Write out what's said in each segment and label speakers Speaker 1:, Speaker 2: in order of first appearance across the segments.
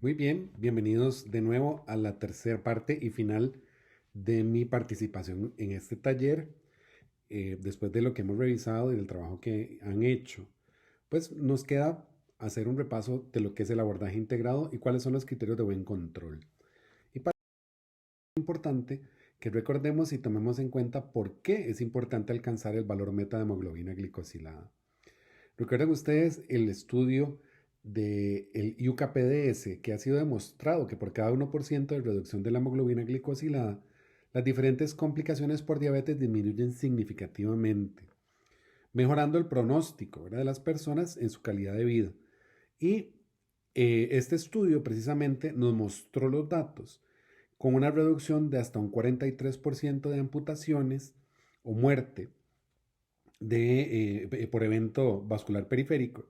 Speaker 1: Muy bien, bienvenidos de nuevo a la tercera parte y final de mi participación en este taller. Después de lo que hemos revisado y del trabajo que han hecho, pues nos queda hacer un repaso de lo que es el abordaje integrado y cuáles son los criterios de buen control. Y para eso es importante que recordemos y tomemos en cuenta por qué es importante alcanzar el valor meta de hemoglobina glicosilada. Recuerden ustedes el estudio del UKPDS, que ha sido demostrado que por cada 1% de reducción de la hemoglobina glicosilada, las diferentes complicaciones por diabetes disminuyen significativamente, mejorando el pronóstico, ¿verdad?, de las personas en su calidad de vida. Y este estudio precisamente nos mostró los datos con una reducción de hasta un 43% de amputaciones o muerte por evento vascular periférico,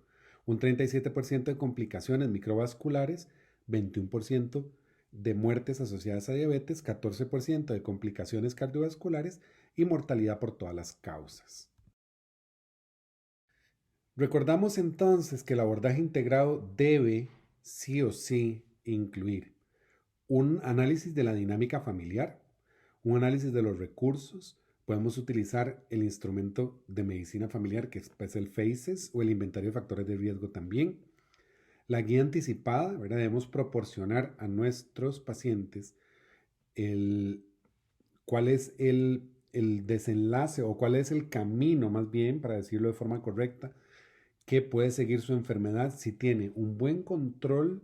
Speaker 1: un 37% de complicaciones microvasculares, 21% de muertes asociadas a diabetes, 14% de complicaciones cardiovasculares y mortalidad por todas las causas. Recordamos entonces que el abordaje integrado debe sí o sí incluir un análisis de la dinámica familiar, un análisis de los recursos. Podemos utilizar el instrumento de medicina familiar, que es el FACES, o el inventario de factores de riesgo también. La guía anticipada, ¿verdad? Debemos proporcionar a nuestros pacientes el, cuál es el desenlace o cuál es el camino, más bien, para decirlo de forma correcta, que puede seguir su enfermedad si tiene un buen control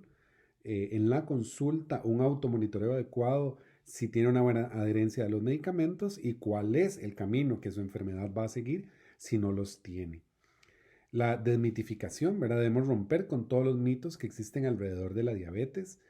Speaker 1: en la consulta, un automonitoreo adecuado, si tiene una buena adherencia a los medicamentos y cuál es el camino que su enfermedad va a seguir si no los tiene. La desmitificación, ¿verdad? Debemos romper con todos los mitos que existen alrededor de la diabetes,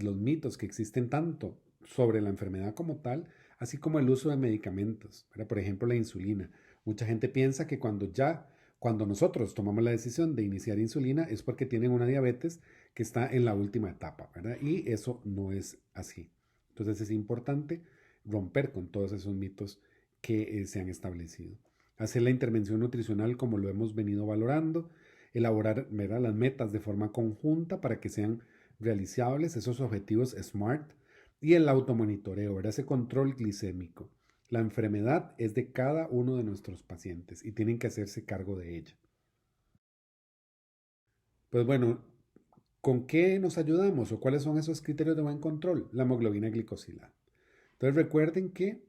Speaker 1: los mitos que existen tanto sobre la enfermedad como tal, así como el uso de medicamentos, ¿verdad? Por ejemplo, la insulina. Mucha gente piensa que cuando nosotros tomamos la decisión de iniciar insulina es porque tienen una diabetes que está en la última etapa, ¿verdad? Y eso no es así. Entonces es importante romper con todos esos mitos que se han establecido. Hacer la intervención nutricional como lo hemos venido valorando, elaborar, ¿verdad?, las metas de forma conjunta para que sean realizables, esos objetivos SMART, y el automonitoreo, ¿verdad?, ese control glicémico. La enfermedad es de cada uno de nuestros pacientes y tienen que hacerse cargo de ella. Pues bueno, ¿con qué nos ayudamos o cuáles son esos criterios de buen control? La hemoglobina glicosilada. Entonces recuerden que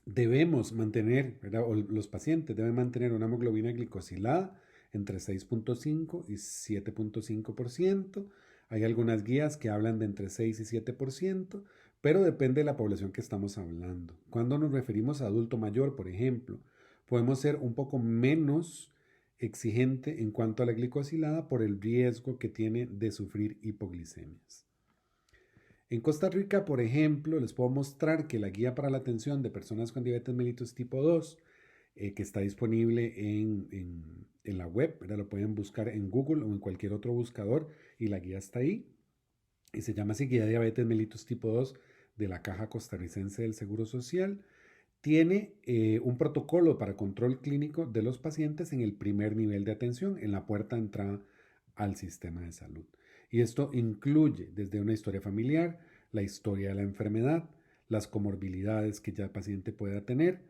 Speaker 1: debemos mantener, ¿verdad?, o los pacientes deben mantener una hemoglobina glicosilada entre 6.5 y 7.5%. Hay algunas guías que hablan de entre 6 y 7%, pero depende de la población que estamos hablando. Cuando nos referimos a adulto mayor, por ejemplo, podemos ser un poco menos exigente en cuanto a la glicosilada por el riesgo que tiene de sufrir hipoglicemias. En Costa Rica, por ejemplo, les puedo mostrar que la guía para la atención de personas con diabetes mellitus tipo 2, que está disponible en la web, ¿verdad? Lo pueden buscar en Google o en cualquier otro buscador y la guía está ahí. Y se llama así Guía de Diabetes Mellitus tipo 2 de la Caja Costarricense del Seguro Social. Tiene un protocolo para control clínico de los pacientes en el primer nivel de atención, en la puerta de entrada al sistema de salud. Y esto incluye desde una historia familiar, la historia de la enfermedad, las comorbilidades que ya el paciente pueda tener,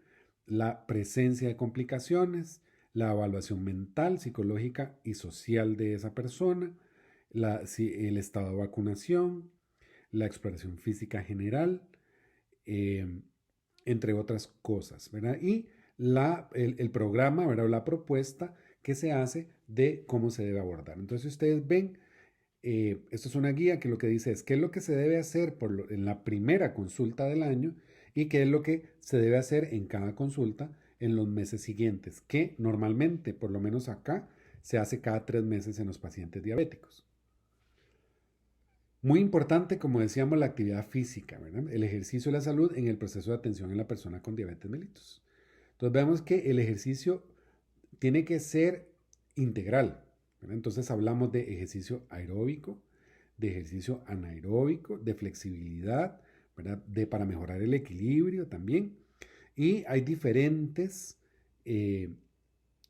Speaker 1: la presencia de complicaciones, la evaluación mental, psicológica y social de esa persona, el estado de vacunación, la exploración física general, eh, entre otras cosas, ¿verdad? Y el programa, ¿verdad?, la propuesta que se hace de cómo se debe abordar. Entonces ustedes ven, esto es una guía que lo que dice es qué es lo que se debe hacer en la primera consulta del año y qué es lo que se debe hacer en cada consulta en los meses siguientes, que normalmente, por lo menos acá, se hace cada 3 meses en los pacientes diabéticos. Muy importante, como decíamos, la actividad física, ¿verdad? El ejercicio y la salud en el proceso de atención en la persona con diabetes mellitus. Entonces vemos que el ejercicio tiene que ser integral, ¿verdad? Entonces hablamos de ejercicio aeróbico, de ejercicio anaeróbico, de flexibilidad, ¿verdad?, para mejorar el equilibrio también. Y hay diferentes eh,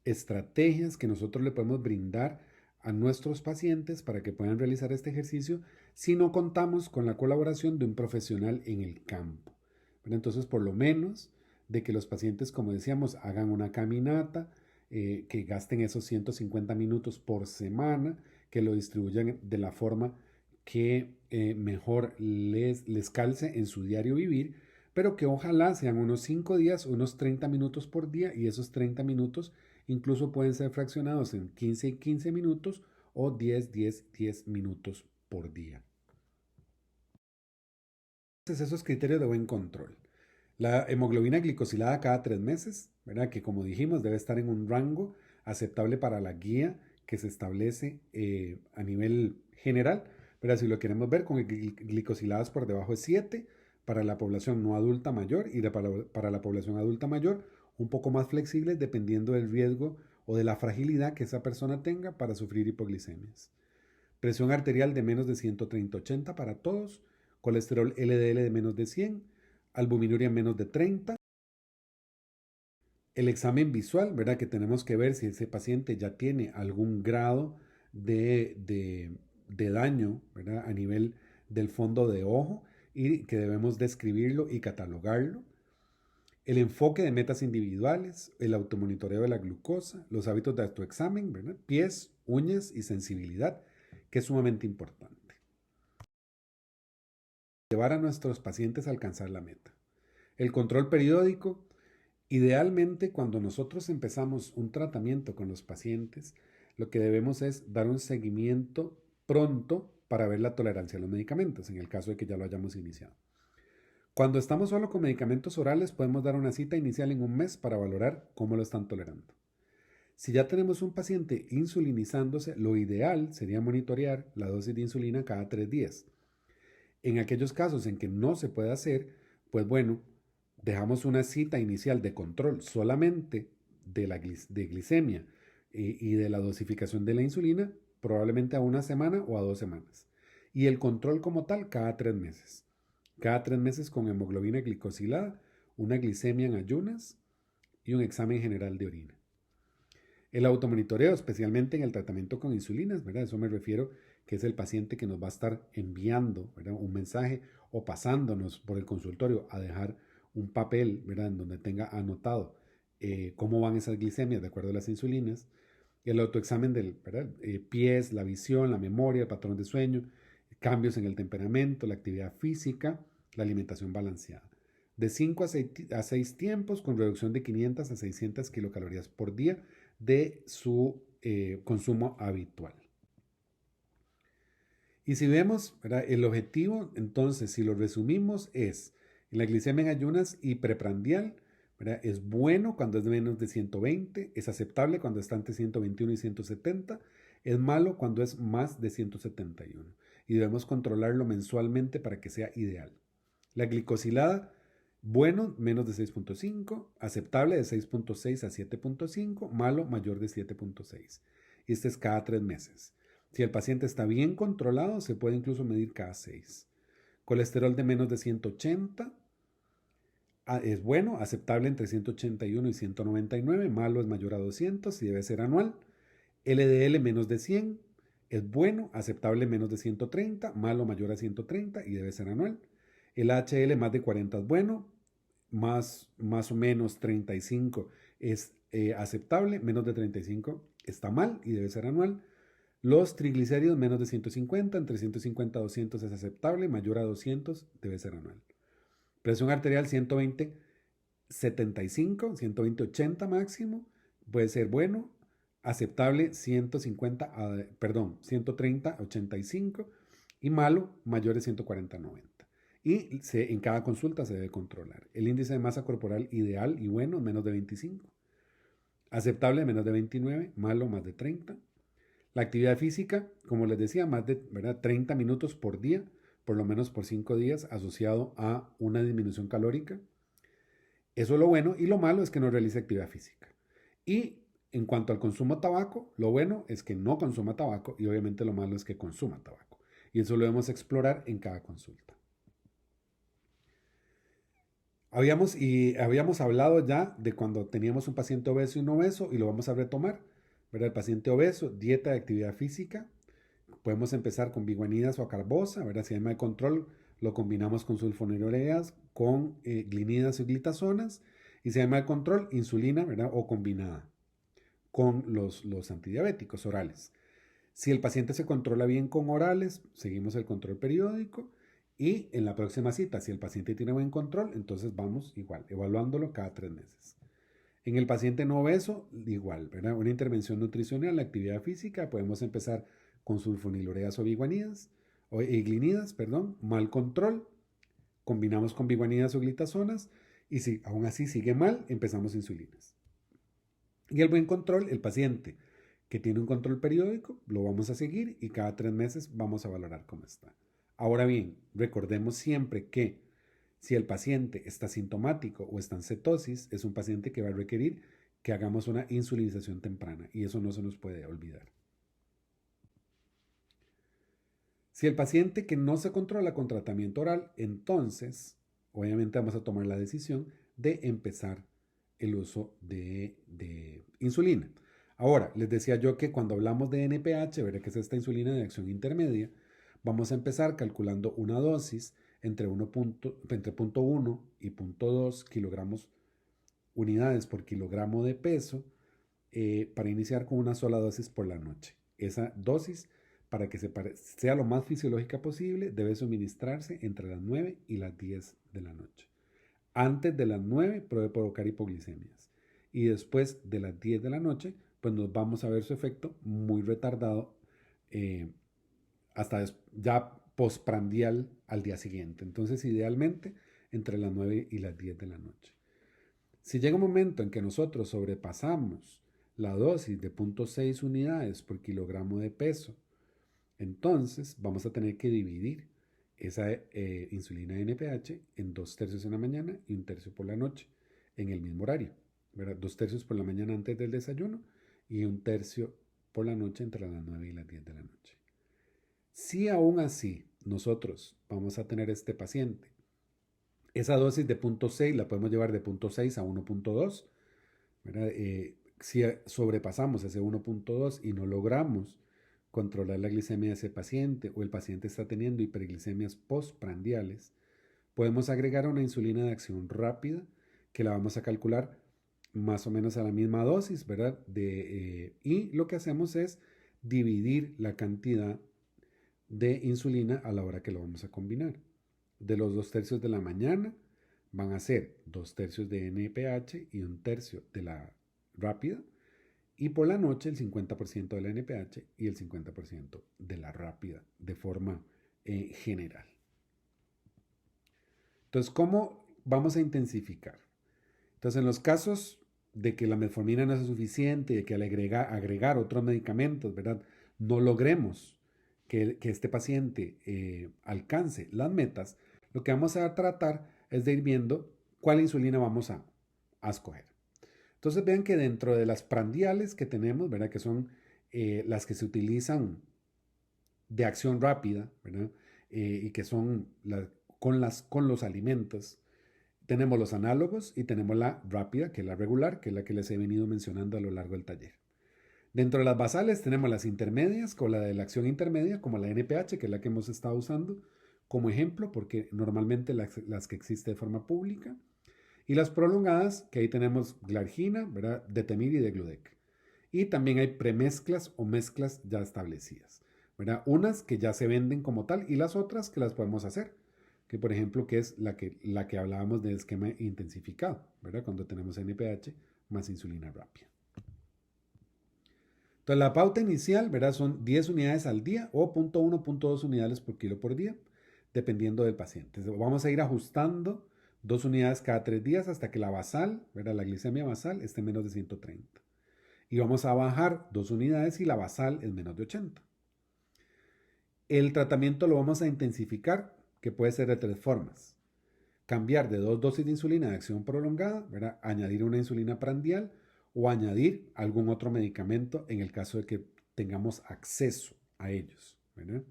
Speaker 1: estrategias que nosotros le podemos brindar a nuestros pacientes para que puedan realizar este ejercicio si no contamos con la colaboración de un profesional en el campo. Entonces, por lo menos de que los pacientes, como decíamos, hagan una caminata, que gasten esos 150 minutos por semana, que lo distribuyan de la forma que mejor les calce en su diario vivir, pero que ojalá sean unos 5 días, unos 30 minutos por día, y esos 30 minutos incluso pueden ser fraccionados en 15 y 15 minutos o 10, 10, 10 minutos por día. Entonces, esos criterios de buen control. La hemoglobina glicosilada cada 3 meses, ¿verdad? Que como dijimos debe estar en un rango aceptable para la guía que se establece a nivel general, pero si lo queremos ver con glicosiladas por debajo de 7 para la población no adulta mayor y para la población adulta mayor un poco más flexibles dependiendo del riesgo o de la fragilidad que esa persona tenga para sufrir hipoglicemias. Presión arterial de menos de 130/80 para todos, colesterol LDL de menos de 100, albuminuria menos de 30. El examen visual, ¿verdad? Que tenemos que ver si ese paciente ya tiene algún grado de daño, ¿verdad? A nivel del fondo de ojo y que debemos describirlo y catalogarlo. El enfoque de metas individuales, el automonitoreo de la glucosa, los hábitos de autoexamen, ¿verdad? Pies, uñas y sensibilidad, que es sumamente importante. Llevar a nuestros pacientes a alcanzar la meta. El control periódico. Idealmente, cuando nosotros empezamos un tratamiento con los pacientes, lo que debemos es dar un seguimiento pronto para ver la tolerancia a los medicamentos, en el caso de que ya lo hayamos iniciado. Cuando estamos solo con medicamentos orales, podemos dar una cita inicial en un mes para valorar cómo lo están tolerando. Si ya tenemos un paciente insulinizándose, lo ideal sería monitorear la dosis de insulina cada 3 días. En aquellos casos en que no se puede hacer, pues bueno, dejamos una cita inicial de control solamente de glicemia y de la dosificación de la insulina, probablemente a una semana o a 2 semanas. Y el control como tal cada 3 meses. Cada 3 meses con hemoglobina glicosilada, una glicemia en ayunas y un examen general de orina. El automonitoreo, especialmente en el tratamiento con insulinas, ¿verdad? Eso me refiero que es el paciente que nos va a estar enviando, ¿verdad? Un mensaje o pasándonos por el consultorio a dejar un papel, ¿verdad? En donde tenga anotado cómo van esas glicemias de acuerdo a las insulinas. El autoexamen del pies, la visión, la memoria, el patrón de sueño, cambios en el temperamento, la actividad física, la alimentación balanceada. De 5 a 6 tiempos con reducción de 500 a 600 kilocalorías por día de su consumo habitual. Y si vemos, ¿verdad? El objetivo, entonces, si lo resumimos, es en la glicemia en ayunas y preprandial, ¿verdad? Es bueno cuando es de menos de 120, es aceptable cuando está entre 121 y 170, es malo cuando es más de 171. Y debemos controlarlo mensualmente para que sea ideal. La glicosilada, bueno, menos de 6.5, aceptable de 6.6 a 7.5, malo, mayor de 7.6. Y este es cada 3 meses. Si el paciente está bien controlado, se puede incluso medir cada 6. Colesterol de menos de 180 es bueno, aceptable entre 181 y 199, malo es mayor a 200 y debe ser anual. LDL menos de 100 es bueno, aceptable menos de 130, malo mayor a 130 y debe ser anual. El HL más de 40 es bueno, más o menos 35 es aceptable, menos de 35 está mal y debe ser anual. Los triglicéridos menos de 150, entre 150 a 200 es aceptable, mayor a 200 debe ser anual. Presión arterial 120, 75, 120, 80 máximo, puede ser bueno, aceptable 150, 130, 85 y malo, mayor de 140, 90. Y en cada consulta se debe controlar. El índice de masa corporal ideal y bueno, menos de 25. Aceptable, menos de 29, malo, más de 30. La actividad física, como les decía, más de 30 minutos por día, por lo menos por 5 días, asociado a una disminución calórica. Eso es lo bueno, y lo malo es que no realice actividad física. Y en cuanto al consumo de tabaco, lo bueno es que no consuma tabaco y obviamente lo malo es que consuma tabaco. Y eso lo debemos explorar en cada consulta. Habíamos hablado ya de cuando teníamos un paciente obeso y no obeso y lo vamos a retomar, ¿verdad? El paciente obeso, dieta de actividad física. Podemos empezar con biguanidas o acarbosa, ¿verdad? Si hay mal control, lo combinamos con sulfonilureas, con glinidas y glitazonas. Y si hay mal control, insulina, ¿verdad? O combinada con los antidiabéticos orales. Si el paciente se controla bien con orales, seguimos el control periódico. Y en la próxima cita, si el paciente tiene buen control, entonces vamos igual, evaluándolo cada 3 meses. En el paciente no obeso, igual, ¿verdad? Una intervención nutricional, la actividad física, podemos empezar con sulfonilureas o biguanidas, o glinidas, perdón, mal control, combinamos con biguanidas o glitazonas, y si aún así sigue mal, empezamos insulinas. Y el buen control, el paciente que tiene un control periódico, lo vamos a seguir y cada 3 meses vamos a valorar cómo está. Ahora bien, recordemos siempre que si el paciente está sintomático o está en cetosis, es un paciente que va a requerir que hagamos una insulinización temprana y eso no se nos puede olvidar. Si el paciente que no se controla con tratamiento oral, entonces obviamente vamos a tomar la decisión de empezar el uso de insulina. Ahora, les decía yo que cuando hablamos de NPH, ¿verdad? Que es esta insulina de acción intermedia, vamos a empezar calculando una dosis entre 0.1 y 0.2 kilogramos unidades por kilogramo de peso para iniciar con una sola dosis por la noche. Esa dosis, para que sea lo más fisiológica posible, debe suministrarse entre las 9 y las 10 de la noche. Antes de las 9 puede provocar hipoglicemias y después de las 10 de la noche pues nos vamos a ver su efecto muy retardado hasta ya postprandial al día siguiente. Entonces idealmente entre las 9 y las 10 de la noche. Si llega un momento en que nosotros sobrepasamos la dosis de 0.6 unidades por kilogramo de peso, entonces vamos a tener que dividir esa insulina NPH en 2 tercios en la mañana y 1 tercio por la noche en el mismo horario, ¿verdad? 2 tercios por la mañana antes del desayuno y 1 tercio por la noche entre las 9 y las 10 de la noche. Si aún así nosotros vamos a tener este paciente, esa dosis de 0.6 la podemos llevar de 0.6 a 1.2, ¿verdad? Si sobrepasamos ese 1.2 y no logramos controlar la glicemia de ese paciente o el paciente está teniendo hiperglicemias postprandiales, podemos agregar una insulina de acción rápida que la vamos a calcular más o menos a la misma dosis, ¿verdad? Y lo que hacemos es dividir la cantidad de insulina a la hora que lo vamos a combinar. De los 2 tercios de la mañana van a ser 2 tercios de NPH y 1 tercio de la rápida. Y por la noche el 50% de la NPH y el 50% de la rápida de forma general. Entonces, ¿cómo vamos a intensificar? Entonces, en los casos de que la metformina no es suficiente, de que al agregar otros medicamentos, ¿verdad? No logremos que este paciente alcance las metas, lo que vamos a tratar es de ir viendo cuál insulina vamos a escoger. Entonces vean que dentro de las prandiales que tenemos, ¿verdad? Que son las que se utilizan de acción rápida, ¿verdad? Y que son con los alimentos. Tenemos los análogos y tenemos la rápida, que es la regular, que es la que les he venido mencionando a lo largo del taller. Dentro de las basales tenemos las intermedias, con la de la acción intermedia, como la NPH, que es la que hemos estado usando como ejemplo, porque normalmente las que existen de forma pública. Y las prolongadas, que ahí tenemos glargina, ¿verdad? Detemir y degludec. Y también hay premezclas o mezclas ya establecidas, ¿verdad? Unas que ya se venden como tal y las otras que las podemos hacer. Que por ejemplo, que es la que hablábamos del esquema intensificado, ¿verdad? Cuando tenemos NPH más insulina rápida. Entonces la pauta inicial, ¿verdad? Son 10 unidades al día o 0.1, 0.2 unidades por kilo por día, dependiendo del paciente. Entonces, vamos a ir ajustando 2 unidades cada 3 días hasta que la basal, ¿verdad? La glicemia basal esté menos de 130. Y vamos a bajar 2 unidades si la basal es menos de 80. El tratamiento lo vamos a intensificar, que puede ser de 3 formas. Cambiar de 2 dosis de insulina de acción prolongada, ¿verdad? Añadir una insulina prandial o añadir algún otro medicamento en el caso de que tengamos acceso a ellos, ¿verdad?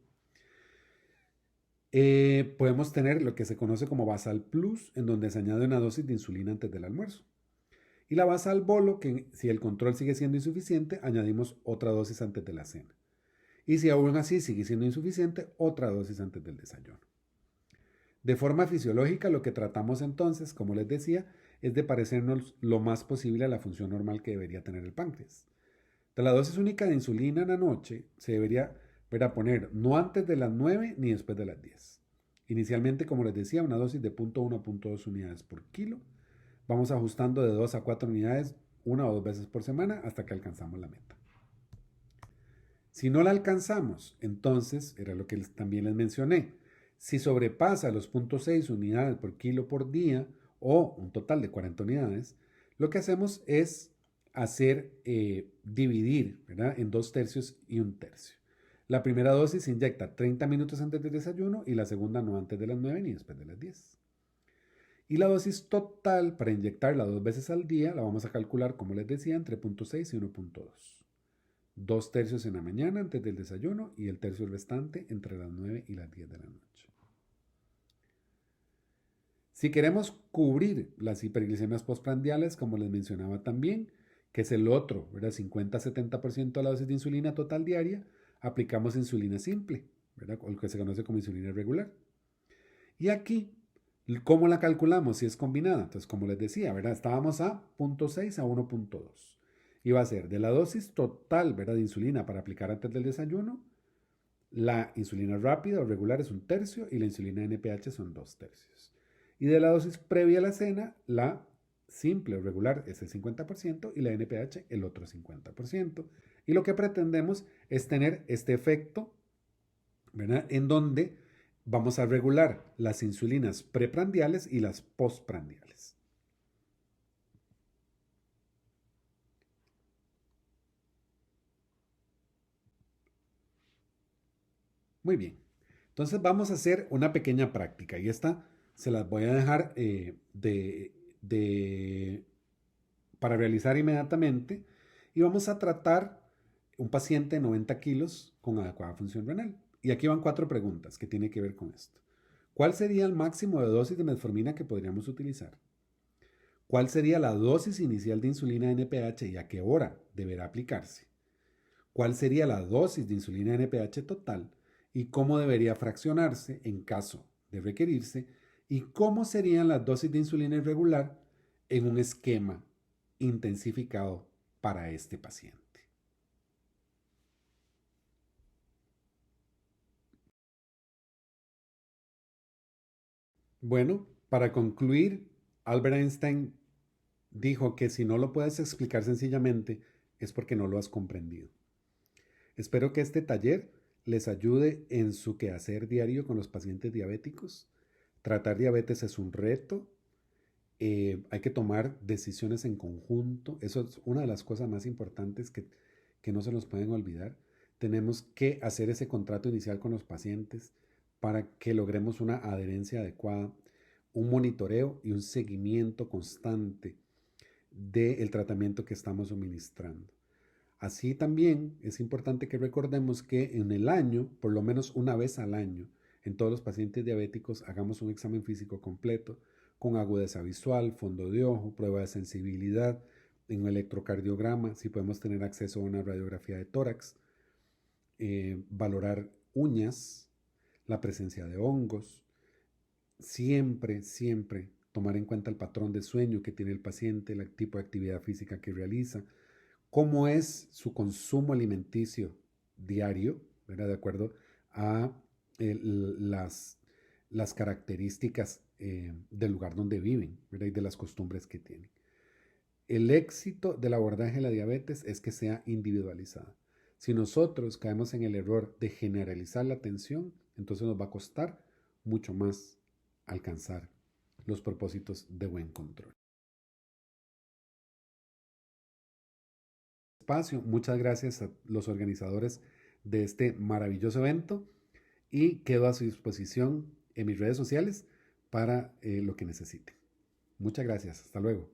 Speaker 1: Podemos tener lo que se conoce como Basal Plus, en donde se añade una dosis de insulina antes del almuerzo. Y la basa al bolo, que si el control sigue siendo insuficiente, añadimos otra dosis antes de la cena. Y si aún así sigue siendo insuficiente, otra dosis antes del desayuno. De forma fisiológica, lo que tratamos entonces, como les decía, es de parecernos lo más posible a la función normal que debería tener el páncreas. De la dosis única de insulina en la noche se debería poner no antes de las 9 ni después de las 10. Inicialmente, como les decía, una dosis de 0.1 a 0.2 unidades por kilo. Vamos ajustando de 2 a 4 unidades una o dos veces por semana hasta que alcanzamos la meta. Si no la alcanzamos, entonces, era lo que también les mencioné, si sobrepasa los 0.6 unidades por kilo por día o un total de 40 unidades, lo que hacemos es dividir, ¿verdad?, en 2/3 y 1/3. La primera dosis se inyecta 30 minutos antes del desayuno y la segunda no antes de las 9 ni después de las 10. Y la dosis total para inyectarla 2 veces al día la vamos a calcular, como les decía, entre 0.6 y 1.2. 2/3 en la mañana antes del desayuno y el tercio restante entre las 9 y las 10 de la noche. Si queremos cubrir las hiperglicemias postprandiales, como les mencionaba también, que es el otro, ¿verdad?, 50-70% de la dosis de insulina total diaria, aplicamos insulina simple, ¿verdad?, o lo que se conoce como insulina regular. Y aquí, ¿cómo la calculamos si es combinada? Entonces, como les decía, ¿verdad?, estábamos a 0.6 a 1.2. Y va a ser de la dosis total, ¿verdad?, de insulina para aplicar antes del desayuno, la insulina rápida o regular es 1/3 y la insulina NPH son 2/3. Y de la dosis previa a la cena, la simple o regular es el 50% y la NPH el otro 50%. Y lo que pretendemos es tener este efecto, ¿verdad?, en donde vamos a regular las insulinas preprandiales y las postprandiales. Muy bien. Entonces vamos a hacer una pequeña práctica y esta se las voy a dejar para realizar inmediatamente y vamos a tratar un paciente de 90 kilos con adecuada función renal. Y aquí van 4 preguntas que tienen que ver con esto. ¿Cuál sería el máximo de dosis de metformina que podríamos utilizar? ¿Cuál sería la dosis inicial de insulina NPH y a qué hora deberá aplicarse? ¿Cuál sería la dosis de insulina NPH total? ¿Y cómo debería fraccionarse en caso de requerirse? ¿Y cómo serían las dosis de insulina irregular en un esquema intensificado para este paciente? Bueno, para concluir, Albert Einstein dijo que si no lo puedes explicar sencillamente es porque no lo has comprendido. Espero que este taller les ayude en su quehacer diario con los pacientes diabéticos. Tratar diabetes es un reto. Hay que tomar decisiones en conjunto. Eso es una de las cosas más importantes que no se nos pueden olvidar. Tenemos que hacer ese contrato inicial con los pacientes para que logremos una adherencia adecuada, un monitoreo y un seguimiento constante del tratamiento que estamos suministrando. Así también es importante que recordemos que en el año, por lo menos una vez al año, en todos los pacientes diabéticos hagamos un examen físico completo con agudeza visual, fondo de ojo, prueba de sensibilidad, en un electrocardiograma, si podemos tener acceso a una radiografía de tórax, valorar uñas, la presencia de hongos, siempre tomar en cuenta el patrón de sueño que tiene el paciente, el tipo de actividad física que realiza, cómo es su consumo alimenticio diario, ¿verdad?, de acuerdo a las características del lugar donde viven, ¿verdad?, y de las costumbres que tienen. El éxito del abordaje de la diabetes es que sea individualizada. Si nosotros caemos en el error de generalizar la atención, entonces nos va a costar mucho más alcanzar los propósitos de buen control. Espacio. Muchas gracias a los organizadores de este maravilloso evento y quedo a su disposición en mis redes sociales para lo que necesiten. Muchas gracias. Hasta luego.